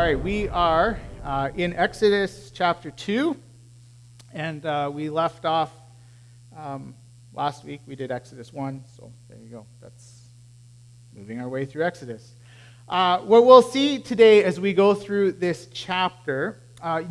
right, we are in Exodus chapter 2, and we left off last week. We did Exodus 1, so there you go. That's moving our way through Exodus. What we'll see today as we go through this chapter,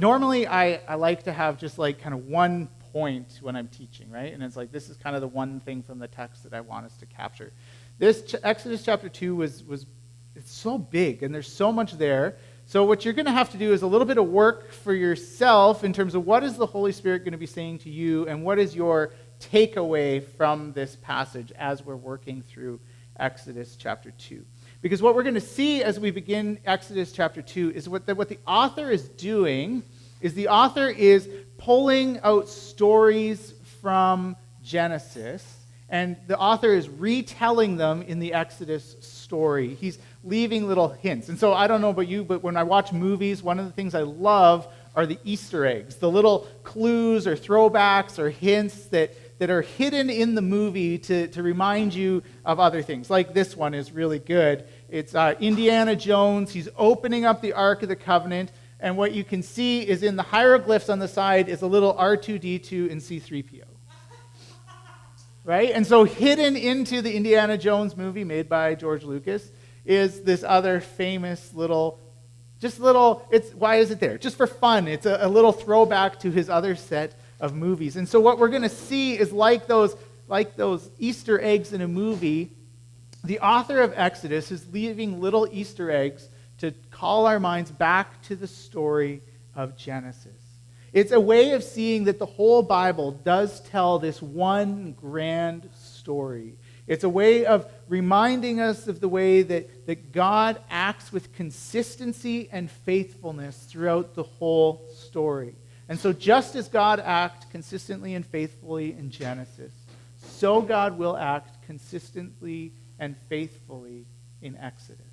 normally I like to have just like kind of one point when I'm teaching, right? And it's like this is kind of the one thing from the text that I want us to capture. This Exodus chapter 2 it's so big, and there's so much there. So what you're going to have to do is a little bit of work for yourself in terms of what is the Holy Spirit going to be saying to you, and what is your takeaway from this passage as we're working through Exodus chapter 2. Because what we're going to see as we begin Exodus chapter 2 is what the author is doing is the author is pulling out stories from Genesis, and the author is retelling them in the Exodus story. He's leaving little hints. And so I don't know about you, but when I watch movies, one of the things I love are the Easter eggs, the little clues or throwbacks or hints that are hidden in the movie to remind you of other things. Like this one is really good. It's Indiana Jones. He's opening up the Ark of the Covenant, and what you can see is in the hieroglyphs on the side is a little R2-D2 and C-3PO. Right? And so hidden into the Indiana Jones movie made by George Lucas is this other famous why is it there? Just for fun. It's a little throwback to his other set of movies. And so what we're going to see is like those Easter eggs in a movie, the author of Exodus is leaving little Easter eggs to call our minds back to the story of Genesis. It's a way of seeing that the whole Bible does tell this one grand story. It's a way of reminding us of the way that God acts with consistency and faithfulness throughout the whole story. And so just as God acted consistently and faithfully in Genesis, so God will act consistently and faithfully in Exodus.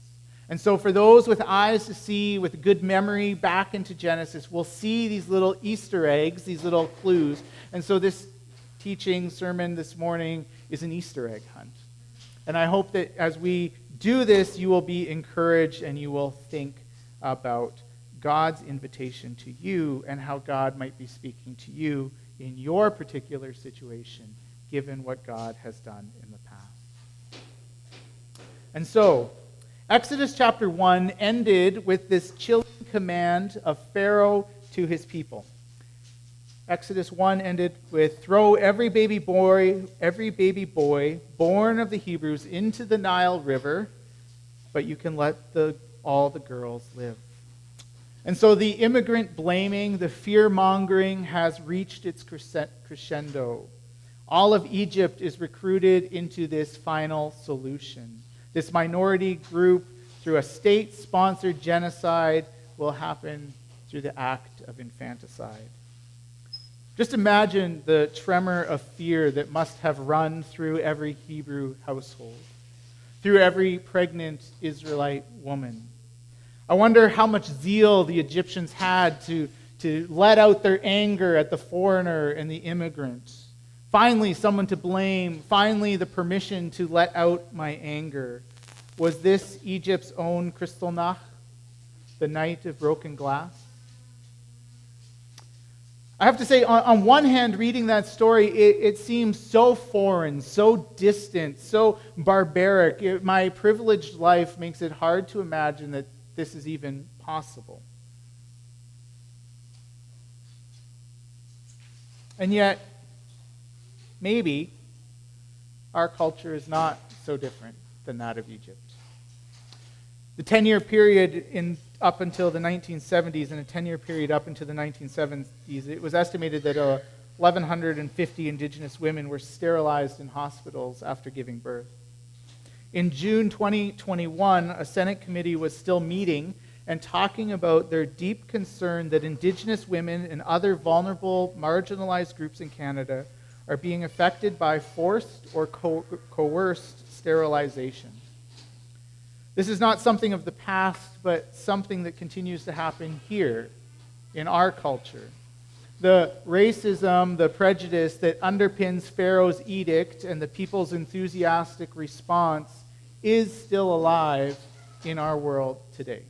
And so for those with eyes to see, with good memory back into Genesis, we'll see these little Easter eggs, these little clues. And so this teaching sermon this morning is an Easter egg hunt. And I hope that as we do this, you will be encouraged and you will think about God's invitation to you and how God might be speaking to you in your particular situation, given what God has done in the past. And so, Exodus chapter 1 ended with this chilling command of Pharaoh to his people. Exodus 1 ended with, throw every baby boy born of the Hebrews into the Nile River, but you can let all the girls live. And so the immigrant blaming, the fear-mongering has reached its crescendo. All of Egypt is recruited into this final solution. This minority group, through a state-sponsored genocide, will happen through the act of infanticide. Just imagine the tremor of fear that must have run through every Hebrew household, through every pregnant Israelite woman. I wonder how much zeal the Egyptians had to let out their anger at the foreigner and the immigrant. Finally, someone to blame. Finally, the permission to let out my anger. Was this Egypt's own Kristallnacht, the night of broken glass? I have to say, on one hand, reading that story, it seems so foreign, so distant, so barbaric. My privileged life makes it hard to imagine that this is even possible. And yet, maybe our culture is not so different than that of Egypt. The 10-year period up until the 1970s and a 10-year period up until the 1970s, it was estimated that 1,150 indigenous women were sterilized in hospitals after giving birth. In June 2021, a Senate committee was still meeting and talking about their deep concern that indigenous women and other vulnerable, marginalized groups in Canada are being affected by forced or coerced sterilization. This is not something of the past, but something that continues to happen here in our culture. The racism, the prejudice that underpins Pharaoh's edict and the people's enthusiastic response is still alive in our world today.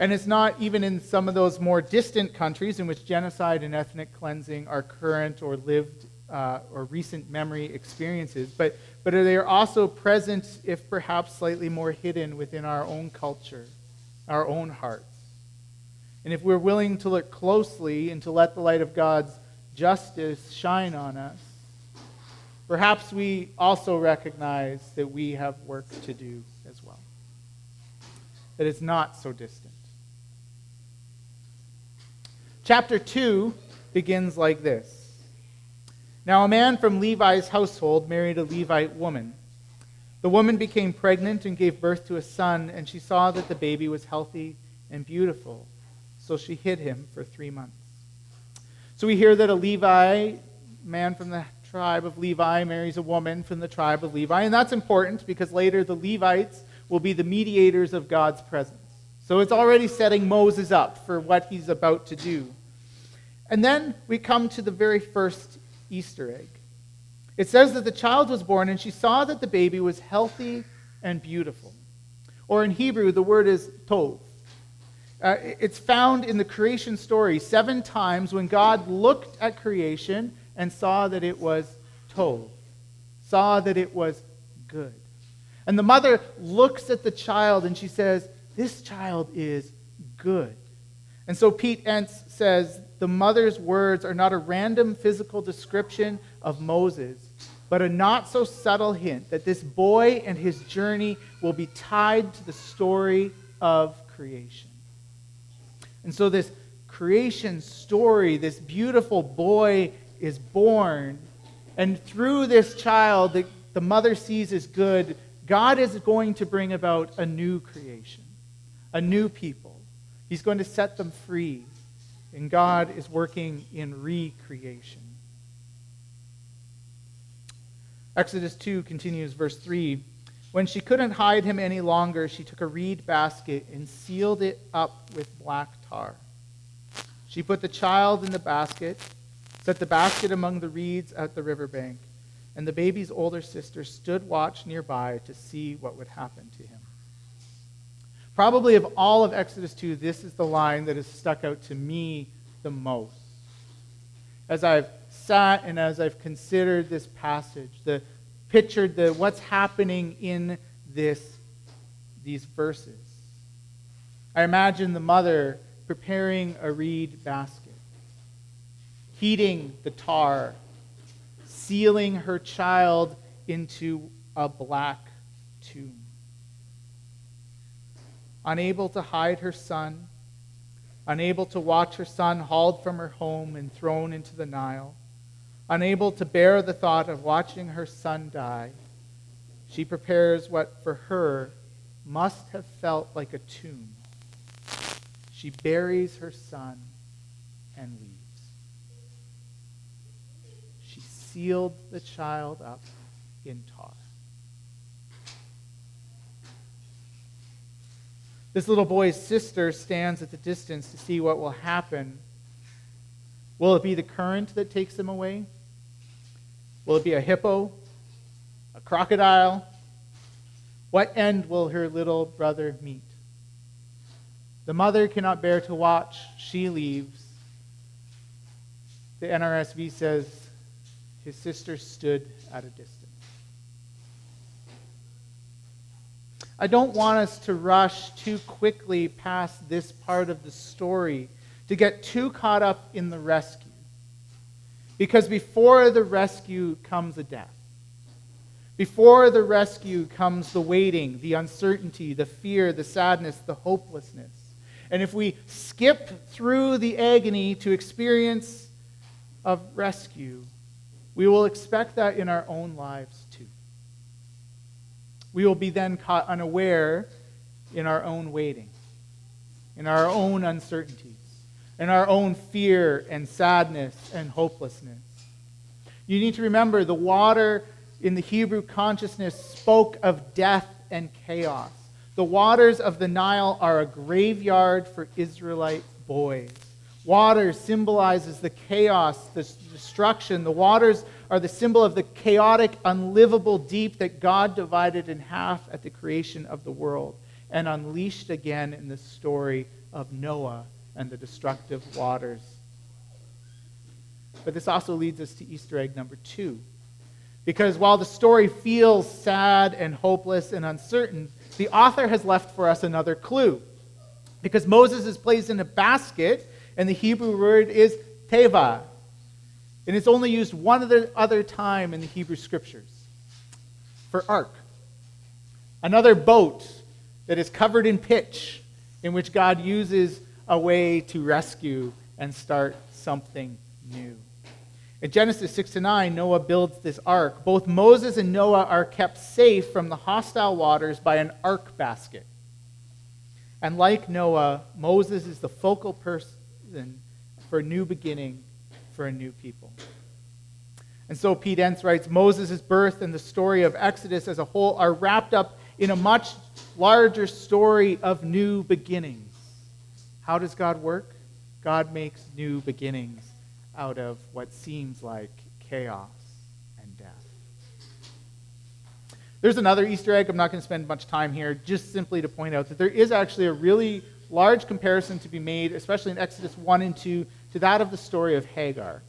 And it's not even in some of those more distant countries in which genocide and ethnic cleansing are current or lived or recent memory experiences, but they are also present, if perhaps slightly more hidden, within our own culture, our own hearts. And if we're willing to look closely and to let the light of God's justice shine on us, perhaps we also recognize that we have work to do as well, that it's not so distant. Chapter 2 begins like this. Now a man from Levi's household married a Levite woman. The woman became pregnant and gave birth to a son, and she saw that the baby was healthy and beautiful. So she hid him for 3 months. So we hear that a Levi, man from the tribe of Levi, marries a woman from the tribe of Levi. And that's important because later the Levites will be the mediators of God's presence. So it's already setting Moses up for what he's about to do. And then we come to the very first Easter egg. It says that the child was born and she saw that the baby was healthy and beautiful. Or in Hebrew, the word is tov. It's found in the creation story 7 times when God looked at creation and saw that it was tov, saw that it was good. And the mother looks at the child and she says, this child is good. And so Pete Entz says, the mother's words are not a random physical description of Moses, but a not-so-subtle hint that this boy and his journey will be tied to the story of creation. And so this creation story, this beautiful boy is born, and through this child that the mother sees as good, God is going to bring about a new creation, a new people. He's going to set them free. And God is working in recreation. Exodus 2 continues, verse 3. When she couldn't hide him any longer, she took a reed basket and sealed it up with black tar. She put the child in the basket, set the basket among the reeds at the riverbank, and the baby's older sister stood watch nearby to see what would happen to him. Probably of all of Exodus 2, this is the line that has stuck out to me the most. As I've sat and as I've considered this passage, pictured what's happening in these verses, I imagine the mother preparing a reed basket, heating the tar, sealing her child into a black tomb. Unable to hide her son, unable to watch her son hauled from her home and thrown into the Nile, unable to bear the thought of watching her son die, she prepares what for her must have felt like a tomb. She buries her son and leaves. She sealed the child up in tar. This little boy's sister stands at the distance to see what will happen. Will it be the current that takes him away? Will it be a hippo? A crocodile? What end will her little brother meet? The mother cannot bear to watch. She leaves. The NRSV says his sister stood at a distance. I don't want us to rush too quickly past this part of the story, to get too caught up in the rescue. Because before the rescue comes a death. Before the rescue comes the waiting, the uncertainty, the fear, the sadness, the hopelessness. And if we skip through the agony to experience of rescue, we will expect that in our own lives too. We will be then caught unaware in our own waiting, in our own uncertainties, in our own fear and sadness and hopelessness. You need to remember the water in the Hebrew consciousness spoke of death and chaos. The waters of the Nile are a graveyard for Israelite boys. Water symbolizes the chaos, the destruction. The waters are the symbol of the chaotic, unlivable deep that God divided in half at the creation of the world and unleashed again in the story of Noah and the destructive waters. But this also leads us to Easter egg number 2. Because while the story feels sad and hopeless and uncertain, the author has left for us another clue. Because Moses is placed in a basket, and the Hebrew word is teva. And it's only used one other time in the Hebrew Scriptures, for ark. Another boat that is covered in pitch, in which God uses a way to rescue and start something new. In Genesis 6-9, Noah builds this ark. Both Moses and Noah are kept safe from the hostile waters by an ark basket. And like Noah, Moses is the focal person for a new beginning for a new people. And so Pete Entz writes, Moses' birth and the story of Exodus as a whole are wrapped up in a much larger story of new beginnings. How does God work? God makes new beginnings out of what seems like chaos and death. There's another Easter egg. I'm not going to spend much time here, just simply to point out that there is actually a really large comparison to be made, especially in Exodus 1 and 2, to that of the story of Hagar.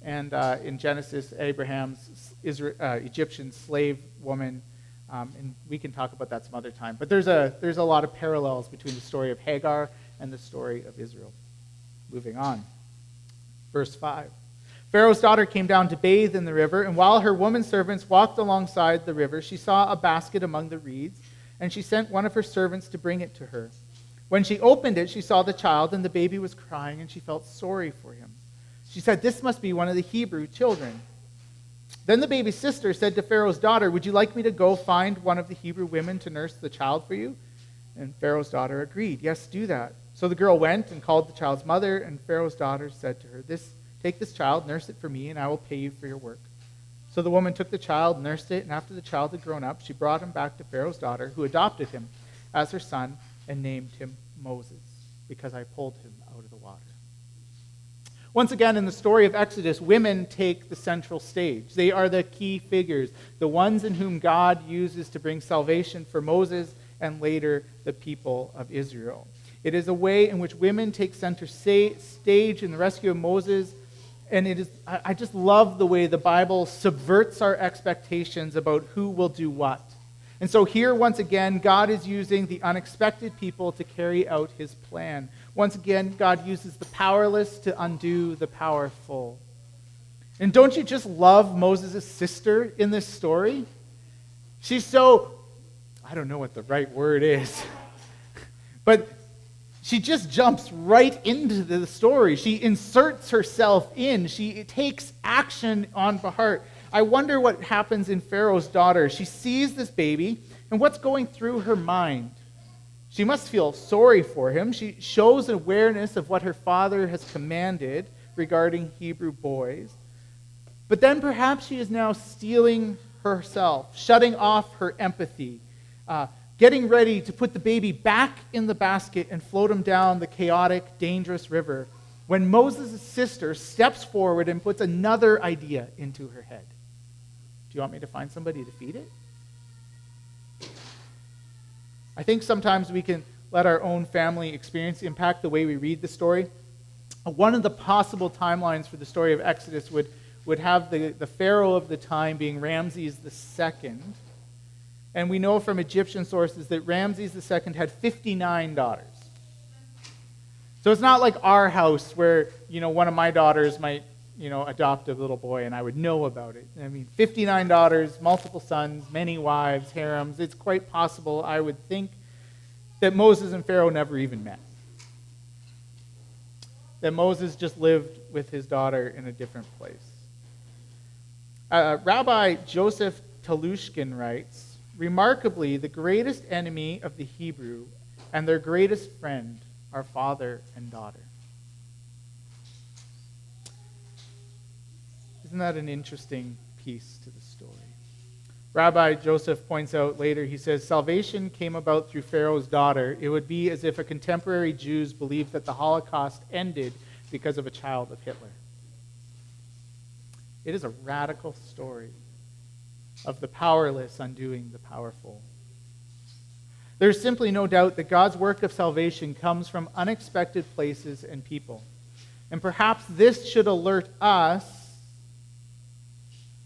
And in Genesis, Abraham's Egyptian slave woman, and we can talk about that some other time. But there's a lot of parallels between the story of Hagar and the story of Israel. Moving on. Verse 5. Pharaoh's daughter came down to bathe in the river, and while her woman servants walked alongside the river, she saw a basket among the reeds, and she sent one of her servants to bring it to her. When she opened it, she saw the child, and the baby was crying, and she felt sorry for him. She said, "This must be one of the Hebrew children." Then the baby's sister said to Pharaoh's daughter, "Would you like me to go find one of the Hebrew women to nurse the child for you?" And Pharaoh's daughter agreed. "Yes, do that." So the girl went and called the child's mother, and Pharaoh's daughter said to her, "Take this child, nurse it for me, and I will pay you for your work." So the woman took the child, nursed it, and after the child had grown up, she brought him back to Pharaoh's daughter, who adopted him as her son and named him Moses, because I pulled him out of the water. Once again, in the story of Exodus, women take the central stage. They are the key figures, the ones in whom God uses to bring salvation for Moses and later the people of Israel. It is a way in which women take center stage in the rescue of Moses, and I just love the way the Bible subverts our expectations about who will do what. And so here, once again, God is using the unexpected people to carry out his plan. Once again, God uses the powerless to undo the powerful. And don't you just love Moses' sister in this story? She's so, I don't know what the right word is, but she just jumps right into the story. She inserts herself in. She takes action on her heart. I wonder what happens in Pharaoh's daughter. She sees this baby, and what's going through her mind? She must feel sorry for him. She shows an awareness of what her father has commanded regarding Hebrew boys. But then perhaps she is now steeling herself, shutting off her empathy, getting ready to put the baby back in the basket and float him down the chaotic, dangerous river, when Moses' sister steps forward and puts another idea into her head. Do you want me to find somebody to feed it? I think sometimes we can let our own family experience impact the way we read the story. One of the possible timelines for the story of Exodus would have the Pharaoh of the time being Ramses II. And we know from Egyptian sources that Ramses II had 59 daughters. So it's not like our house where, one of my daughters might, adopt a little boy and I would know about it. 59 daughters, multiple sons, many wives, harems. It's quite possible, I would think, that Moses and Pharaoh never even met. That Moses just lived with his daughter in a different place. Rabbi Joseph Telushkin writes, "Remarkably, the greatest enemy of the Hebrew and their greatest friend are father and daughter." Isn't that an interesting piece to the story? Rabbi Joseph points out later, he says, "Salvation came about through Pharaoh's daughter. It would be as if a contemporary Jews believed that the Holocaust ended because of a child of Hitler." It is a radical story of the powerless undoing the powerful. There's simply no doubt that God's work of salvation comes from unexpected places and people. And perhaps this should alert us,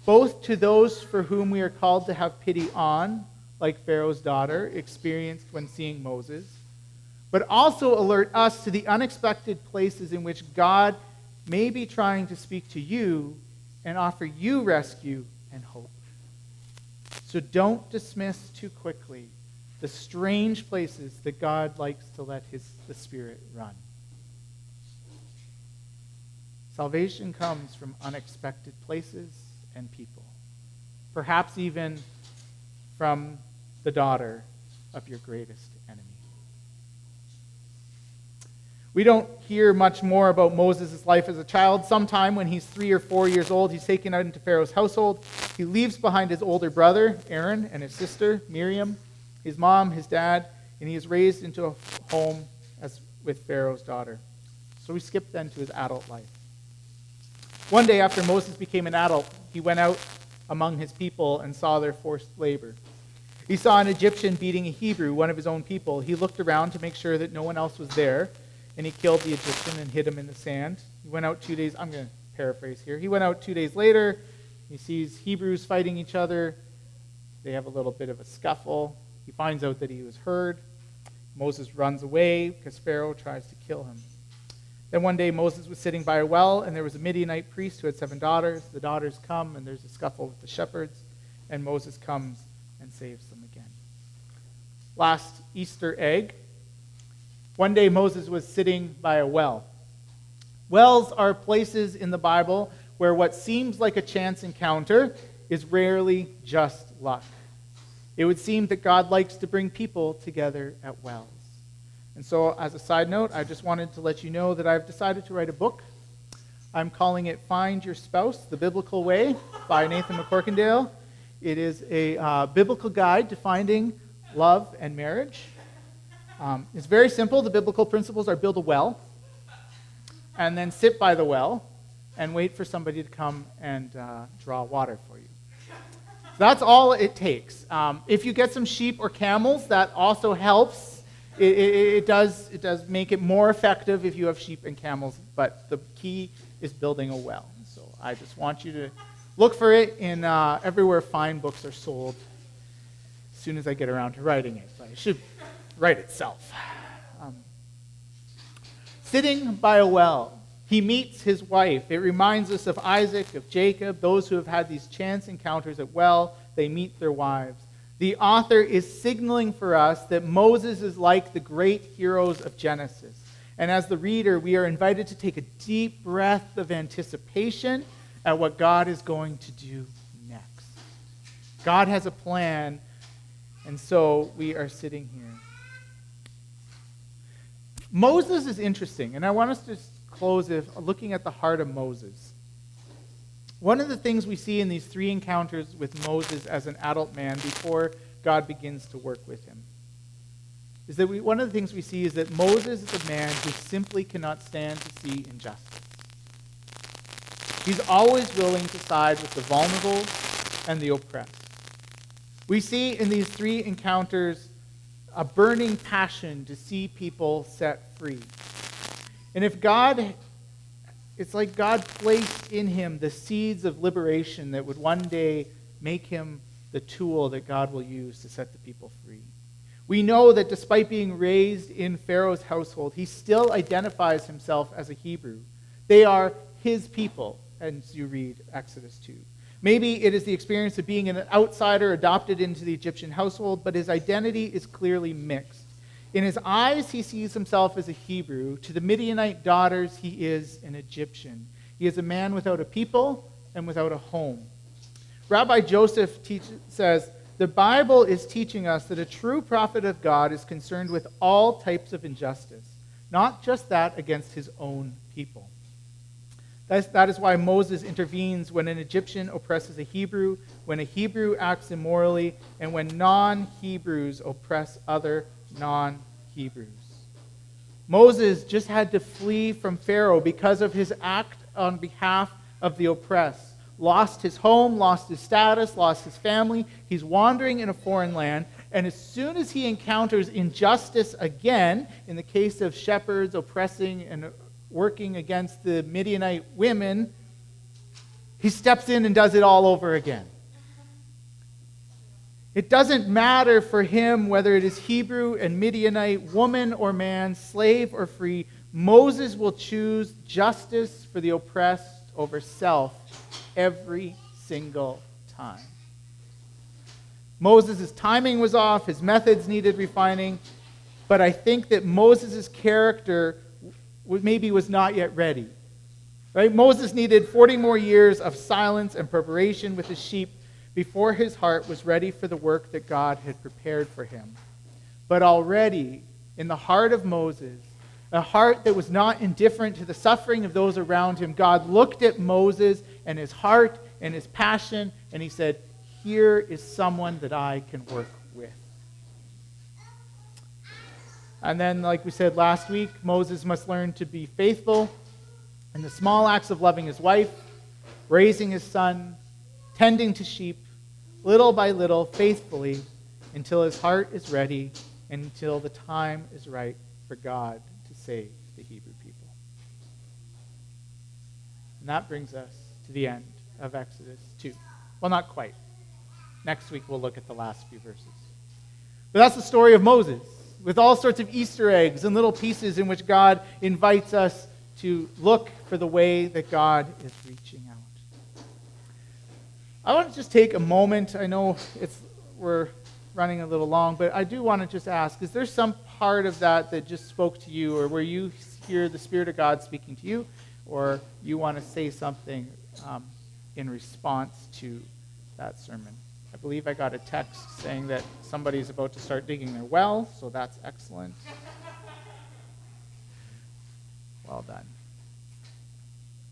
both to those for whom we are called to have pity on, like Pharaoh's daughter experienced when seeing Moses, but also alert us to the unexpected places in which God may be trying to speak to you and offer you rescue and hope. So don't dismiss too quickly the strange places that God likes to let the Spirit run. Salvation comes from unexpected places and people. Perhaps even from the daughter of your greatest enemy. We don't hear much more about Moses' life as a child. Sometime when he's 3 or 4 years old, he's taken out into Pharaoh's household. He leaves behind his older brother, Aaron, and his sister, Miriam, his mom, his dad, and he is raised into a home with Pharaoh's daughter. So we skip then to his adult life. One day after Moses became an adult, he went out among his people and saw their forced labor. He saw an Egyptian beating a Hebrew, one of his own people. He looked around to make sure that no one else was there, and he killed the Egyptian and hid him in the sand. He went out 2 days, I'm going to paraphrase here. He went out 2 days later. He sees Hebrews fighting each other. They have a little bit of a scuffle. He finds out that he was heard. Moses runs away because Pharaoh tries to kill him. Then one day Moses was sitting by a well, and there was a Midianite priest who had 7 daughters. The daughters come, and there's a scuffle with the shepherds, and Moses comes and saves them again. Last Easter egg. One day Moses was sitting by a well. Wells are places in the Bible where what seems like a chance encounter is rarely just luck. It would seem that God likes to bring people together at wells. And so, as a side note, I just wanted to let you know that I've decided to write a book. I'm calling it Find Your Spouse, The Biblical Way by Nathan McCorkindale. It is a biblical guide to finding love and marriage. It's very simple. The biblical principles are build a well, and then sit by the well, and wait for somebody to come and draw water for you. That's all it takes. If you get some sheep or camels, that also helps. It does make it more effective if you have sheep and camels, but the key is building a well. So I just want you to look for it in everywhere fine books are sold as soon as I get around to writing it. But it should write itself. Sitting by a well, he meets his wife. It reminds us of Isaac, of Jacob, those who have had these chance encounters at well. They meet their wives. The author is signaling for us that Moses is like the great heroes of Genesis. And as the reader, we are invited to take a deep breath of anticipation at what God is going to do next. God has a plan, and so we are sitting here. Moses is interesting, and I want us to close looking at the heart of Moses. One of the things we see in these 3 encounters with Moses as an adult man before God begins to work with him is that one of the things we see is that Moses is a man who simply cannot stand to see injustice. He's always willing to side with the vulnerable and the oppressed. We see in these 3 encounters a burning passion to see people set free. And it's like God placed in him the seeds of liberation that would one day make him the tool that God will use to set the people free. We know that despite being raised in Pharaoh's household, he still identifies himself as a Hebrew. They are his people, as you read Exodus 2. Maybe it is the experience of being an outsider adopted into the Egyptian household, but his identity is clearly mixed. In his eyes, he sees himself as a Hebrew. To the Midianite daughters, he is an Egyptian. He is a man without a people and without a home. Rabbi Joseph says, the Bible is teaching us that a true prophet of God is concerned with all types of injustice, not just that against his own people. That is why Moses intervenes when an Egyptian oppresses a Hebrew, when a Hebrew acts immorally, and when non-Hebrews oppress other non-Hebrews. Moses just had to flee from Pharaoh because of his act on behalf of the oppressed. lost his home, lost his status, lost his family. He's wandering in a foreign land. And as soon as he encounters injustice again, in the case of shepherds oppressing and working against the Midianite women, he steps in and does it all over again. It doesn't matter for him whether it is Hebrew and Midianite, woman or man, slave or free. Moses will choose justice for the oppressed over self every single time. Moses' timing was off, his methods needed refining, but I think that Moses' character maybe was not yet ready. Right? Moses needed 40 more years of silence and preparation with his sheep before his heart was ready for the work that God had prepared for him. But already, in the heart of Moses, a heart that was not indifferent to the suffering of those around him, God looked at Moses and his heart and his passion, and he said, here is someone that I can work with. And then, like we said last week, Moses must learn to be faithful in the small acts of loving his wife, raising his son, tending to sheep, little by little, faithfully, until his heart is ready and until the time is right for God to save the Hebrew people. And that brings us to the end of Exodus 2. Well, not quite. Next week we'll look at the last few verses. But that's the story of Moses, with all sorts of Easter eggs and little pieces in which God invites us to look for the way that God is reaching out. I want to just take a moment. I know we're running a little long, but I do want to just ask, is there some part of that just spoke to you, or where you hear the Spirit of God speaking to you, or you want to say something in response to that sermon? I believe I got a text saying that somebody's about to start digging their well, so that's excellent. Well done.